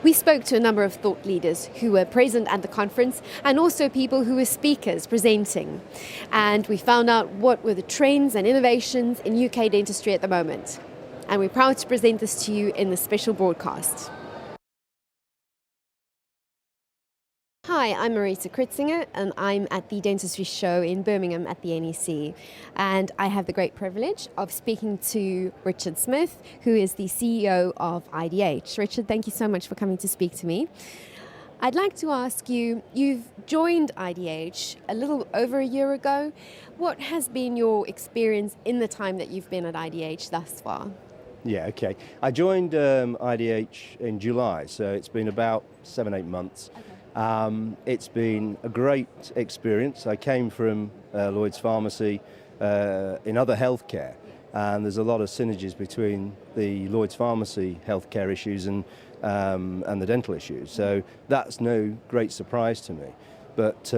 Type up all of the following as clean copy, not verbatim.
We spoke to a number of thought leaders who were present at the conference and also people who were speakers presenting. And we found out what were the trends and innovations in UK dentistry at the moment. And we're proud to present this to you in this special broadcast. Hi, I'm Marita Kritzinger and I'm at the Dentistry show in Birmingham at the NEC. And I have the great privilege of speaking to Richard Smith, who is the CEO of IDH. Richard, thank you so much for coming to speak to me. I'd like to ask you, you've joined IDH a little over a year ago. What has been your experience in the time that you've been at IDH thus far? Yeah, okay. I joined IDH in July, so it's been about 7-8 months. Okay. It's been a great experience. I came from Lloyd's Pharmacy in other healthcare, and there's a lot of synergies between the Lloyd's Pharmacy healthcare issues and the dental issues. So that's no great surprise to me. But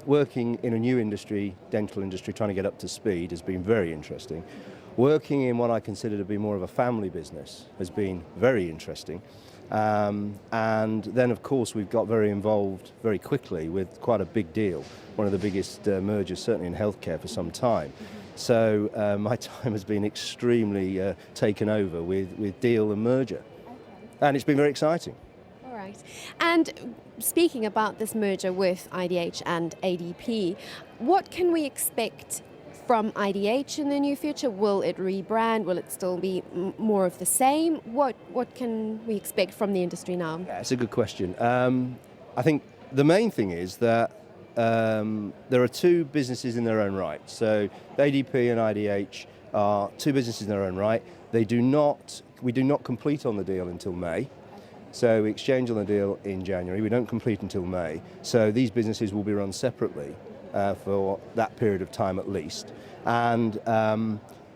working in a new industry, dental industry, trying to get up to speed has been very interesting. Working in what I consider to be more of a family business has been very interesting. And then, of course, we've got very involved very quickly with quite a big deal, one of the biggest mergers certainly in healthcare for some time. So my time has been extremely taken over with deal and merger. Okay. And it's been very exciting. All right. And speaking about this merger with IDH and ADP, what can we expect from IDH in the near future? Will it rebrand? Will it still be more of the same? What can we expect from the industry now? Yeah, it's a good question. I think the main thing is that there are two businesses in their own right. So ADP and IDH are two businesses in their own right. We do not complete on the deal until May. So we exchange on the deal in January. We don't complete until May. So these businesses will be run separately for that period of time at least. And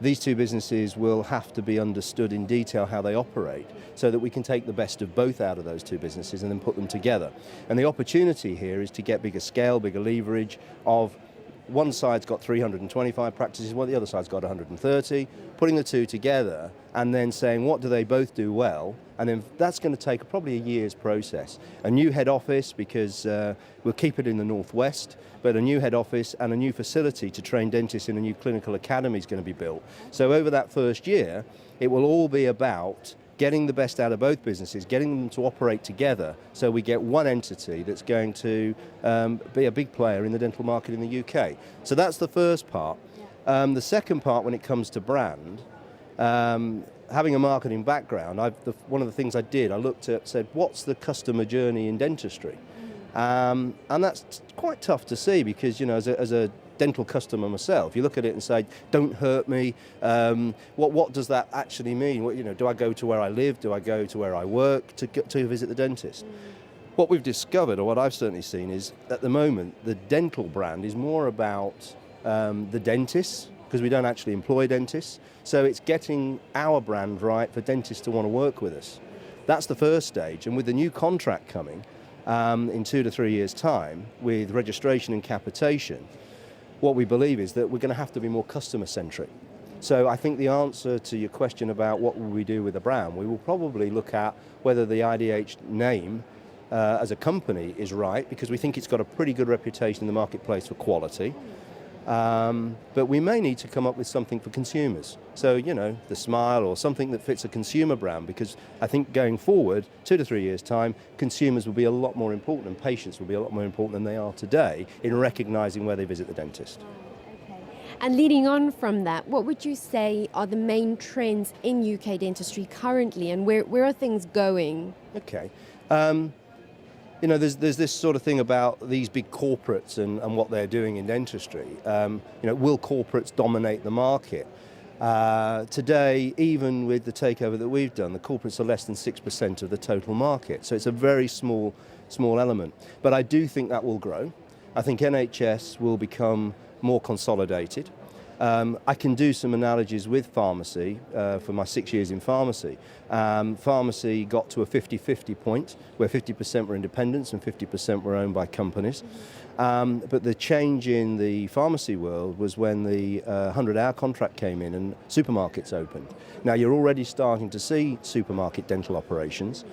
these two businesses will have to be understood in detail how they operate so that we can take the best of both out of those two businesses and then put them together. And the opportunity here is to get bigger scale, bigger leverage of one side's got 325 practices, while the other side's got 130, putting the two together and then saying what do they both do well, and then that's going to take probably a year's process. A new head office, because we'll keep it in the northwest, but a new head office and a new facility to train dentists in a new clinical academy is going to be built. So over that first year, it will all be about getting the best out of both businesses, getting them to operate together so we get one entity that's going to be a big player in the dental market in the UK. So that's the first part. The second part, when it comes to brand, having a marketing background, one of the things I did, I looked at, said, what's the customer journey in dentistry? And that's quite tough to see because, you know, as a dental customer myself, you look at it and say, don't hurt me. What does that actually mean? You know, do I go to where I live? Do I go to where I work to visit the dentist? What we've discovered, or what I've certainly seen, is at the moment the dental brand is more about the dentists, because we don't actually employ dentists. So it's getting our brand right for dentists to want to work with us. That's the first stage. And with the new contract coming in 2 to 3 years' time, with registration and capitation, what we believe is that we're going to have to be more customer-centric. So I think the answer to your question about what will we do with the brand, we will probably look at whether the IDH name as a company is right, because we think it's got a pretty good reputation in the marketplace for quality. But we may need to come up with something for consumers. So, you know, the Smile or something that fits a consumer brand, because I think going forward, 2 to 3 years' time, consumers will be a lot more important and patients will be a lot more important than they are today in recognising where they visit the dentist. Okay. And leading on from that, what would you say are the main trends in UK dentistry currently, and where are things going? Okay. You know, there's this sort of thing about these big corporates and what they're doing in dentistry. You know, will corporates dominate the market? Today, even with the takeover that we've done, the corporates are less than 6% of the total market. So it's a very small element. But I do think that will grow. I think NHS will become more consolidated. I can do some analogies with pharmacy for my 6 years in pharmacy. Pharmacy got to a 50-50 point where 50% were independents and 50% were owned by companies. But the change in the pharmacy world was when the 100-hour contract came in and supermarkets opened. Now you're already starting to see supermarket dental operations.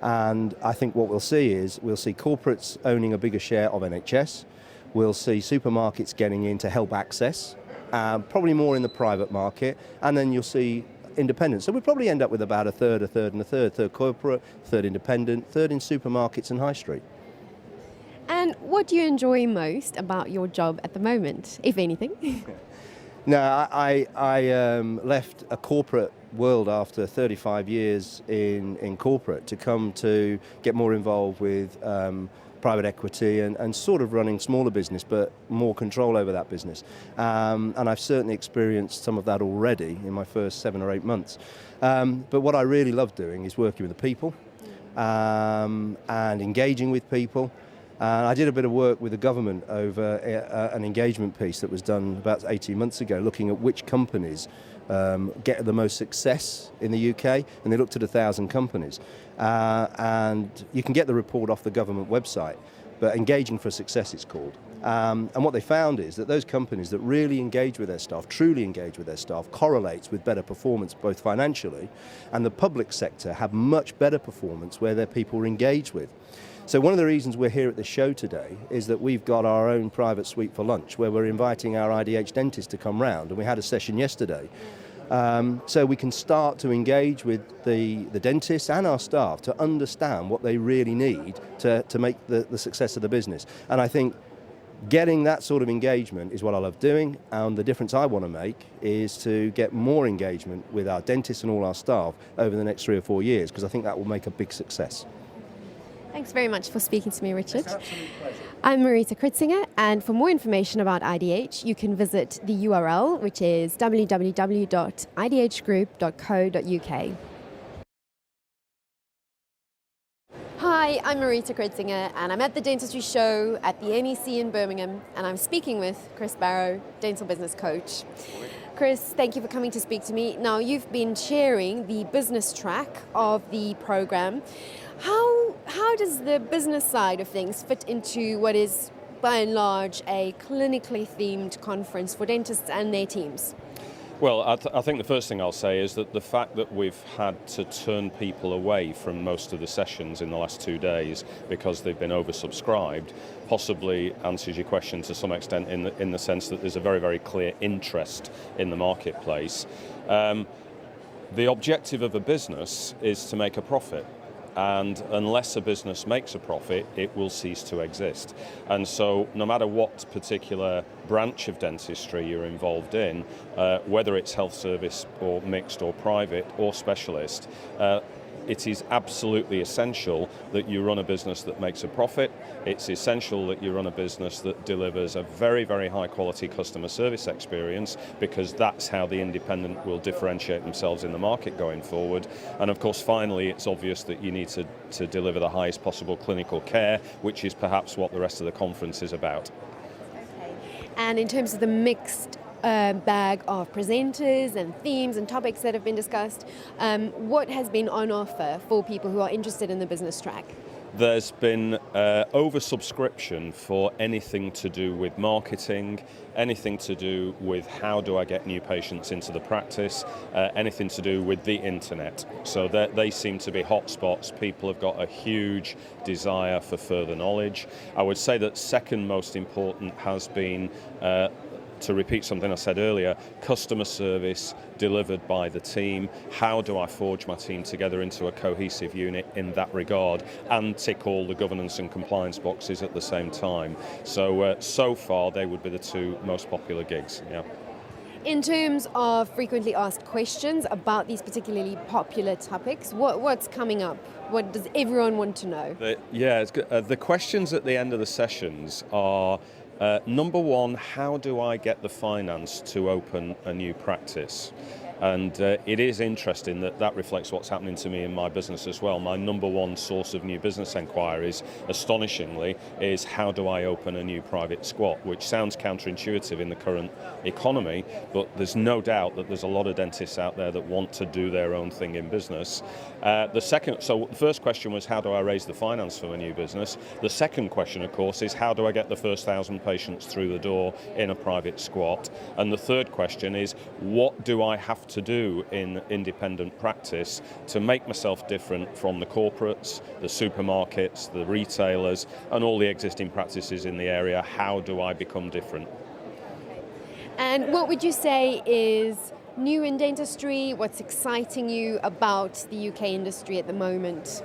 And I think what we'll see is we'll see corporates owning a bigger share of NHS. We'll see supermarkets getting in to help access, probably more in the private market, and then you'll see independent. So we'll probably end up with about a third, and a third. Third corporate, third independent, third in supermarkets and high street. And what do you enjoy most about your job at the moment, if anything? No, I left a corporate world after 35 years in corporate to come to get more involved with private equity and sort of running smaller business, but more control over that business. And I've certainly experienced some of that already in my first 7 or 8 months. But what I really love doing is working with the people and engaging with people. I did a bit of work with the government over an engagement piece that was done about 18 months ago, looking at which companies get the most success in the UK, and they looked at 1,000 companies. And you can get the report off the government website, but Engaging for Success it's called. And what they found is that those companies that really engage with their staff, truly engage with their staff, correlates with better performance both financially, and the public sector have much better performance where their people are engaged with. So one of the reasons we're here at this show today is that we've got our own private suite for lunch where we're inviting our IDH dentists to come round, and we had a session yesterday. So we can start to engage with the dentists and our staff to understand what they really need to make the success of the business. And I think getting that sort of engagement is what I love doing, and the difference I want to make is to get more engagement with our dentists and all our staff over the next 3 or 4 years, because I think that will make a big success. Thanks very much for speaking to me, Richard. It's an absolute pleasure. I'm Marita Kritzinger, and for more information about IDH, you can visit the URL, which is www.idhgroup.co.uk. Hi, I'm Marita Kritzinger, and I'm at the Dentistry show at the NEC in Birmingham, and I'm speaking with Chris Barrow, dental business coach. Chris, thank you for coming to speak to me. Now, you've been chairing the business track of the program. How does the business side of things fit into what is, by and large, a clinically themed conference for dentists and their teams? Well, I think the first thing I'll say is that the fact that we've had to turn people away from most of the sessions in the last 2 days because they've been oversubscribed possibly answers your question to some extent in the sense that there's a very, very clear interest in the marketplace. The objective of a business is to make a profit. And unless a business makes a profit, it will cease to exist. And so no matter what particular branch of dentistry you're involved in, whether it's health service or mixed or private or specialist, it is absolutely essential that you run a business that makes a profit. It's essential that you run a business that delivers a very, very high quality customer service experience, because that's how the independent will differentiate themselves in the market going forward. And of course, finally, it's obvious that you need to deliver the highest possible clinical care, which is perhaps what the rest of the conference is about. Okay. And in terms of the mixed bag of presenters and themes and topics that have been discussed, what has been on offer for people who are interested in the business track? There's been oversubscription for anything to do with marketing, anything to do with how do I get new patients into the practice, anything to do with the internet. So they seem to be hotspots. People have got a huge desire for further knowledge. I would say that second most important has been, to repeat something I said earlier, customer service delivered by the team. How do I forge my team together into a cohesive unit in that regard and tick all the governance and compliance boxes at the same time? So far they would be the 2 most popular gigs. Yeah. In terms of frequently asked questions about these particularly popular topics, what's coming up? What does everyone want to know? It's good. The questions at the end of the sessions are, number one, how do I get the finance to open a new practice? And it is interesting that reflects what's happening to me in my business as well. My number one source of new business enquiries, astonishingly, is how do I open a new private squat, which sounds counterintuitive in the current economy, but there's no doubt that there's a lot of dentists out there that want to do their own thing in business. So the first question was, how do I raise the finance for a new business? The second question, of course, is how do I get the first 1,000 patients through the door in a private squat? And the third question is, what do I have to do in independent practice to make myself different from the corporates, the supermarkets, the retailers, and all the existing practices in the area. How do I become different? And what would you say is new in dentistry? What's exciting you about the UK industry at the moment?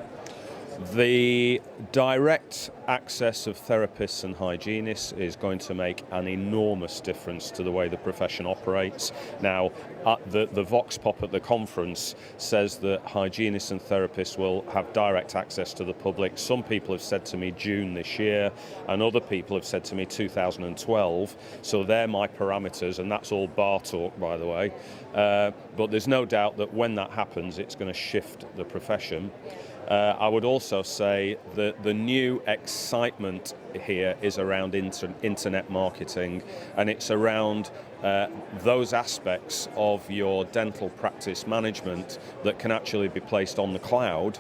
The direct access of therapists and hygienists is going to make an enormous difference to the way the profession operates. Now, the Vox Pop at the conference says that hygienists and therapists will have direct access to the public. Some people have said to me June this year, and other people have said to me 2012. So they're my parameters, and that's all bar talk, by the way. But there's no doubt that when that happens, it's going to shift the profession. I would also say that the new excitement here is around internet marketing, and it's around those aspects of your dental practice management that can actually be placed on the cloud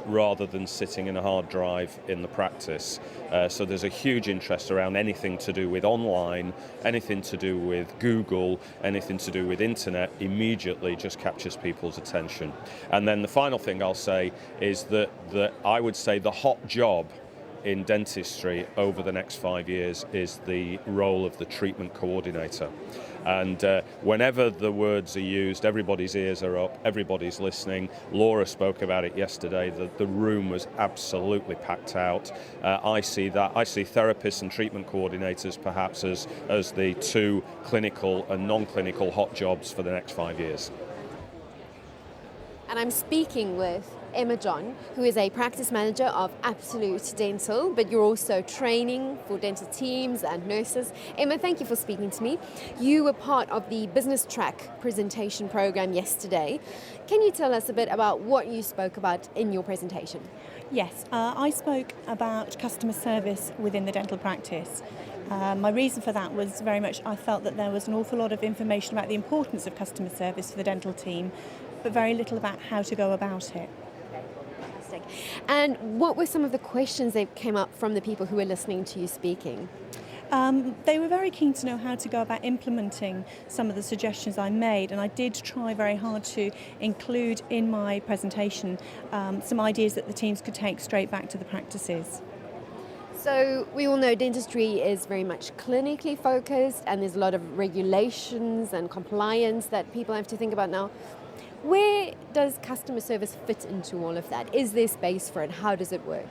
rather than sitting in a hard drive in the practice. So there's a huge interest around anything to do with online, anything to do with Google, anything to do with internet immediately just captures people's attention. And then the final thing I'll say is that I would say the hot job in dentistry over the next 5 years is the role of the treatment coordinator. And whenever the words are used, everybody's ears are up, everybody's listening. Laura spoke about it yesterday. The room was absolutely packed out. I see therapists and treatment coordinators perhaps as the two clinical and non-clinical hot jobs for the next 5 years. And I'm speaking with Emma John, who is a practice manager of Absolute Dental, but you're also training for dental teams and nurses. Emma, thank you for speaking to me. You were part of the business track presentation program yesterday. Can you tell us a bit about what you spoke about in your presentation? Yes, I spoke about customer service within the dental practice. My reason for that was very much I felt that there was an awful lot of information about the importance of customer service for the dental team, but very little about how to go about it. Fantastic. And what were some of the questions that came up from the people who were listening to you speaking? They were very keen to know how to go about implementing some of the suggestions I made, and I did try very hard to include in my presentation some ideas that the teams could take straight back to the practices. So we all know dentistry is very much clinically focused, and there's a lot of regulations and compliance that people have to think about now. Where does customer service fit into all of that? Is there space for it? How does it work?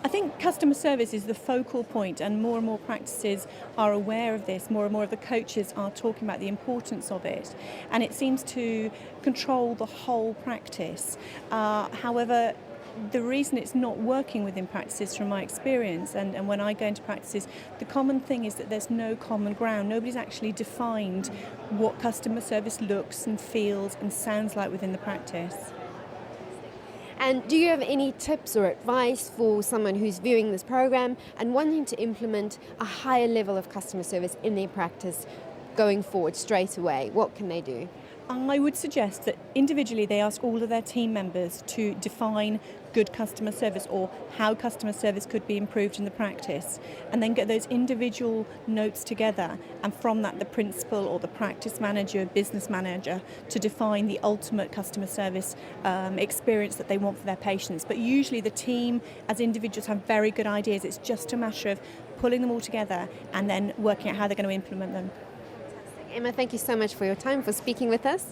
I think customer service is the focal point, and more practices are aware of this. More and more of the coaches are talking about the importance of it, and it seems to control the whole practice. However, the reason it's not working within practices, from my experience, and when I go into practices, the common thing is that there's no common ground. Nobody's actually defined what customer service looks and feels and sounds like within the practice. And do you have any tips or advice for someone who's viewing this program and wanting to implement a higher level of customer service in their practice going forward straight away? What can they do? I would suggest that individually they ask all of their team members to define good customer service, or how customer service could be improved in the practice, and then get those individual notes together, and from that the principal or the practice manager, business manager, to define the ultimate customer service experience that they want for their patients. But usually the team as individuals have very good ideas. It's just a matter of pulling them all together and then working out how they're going to implement them. Emma, thank you so much for your time, for speaking with us.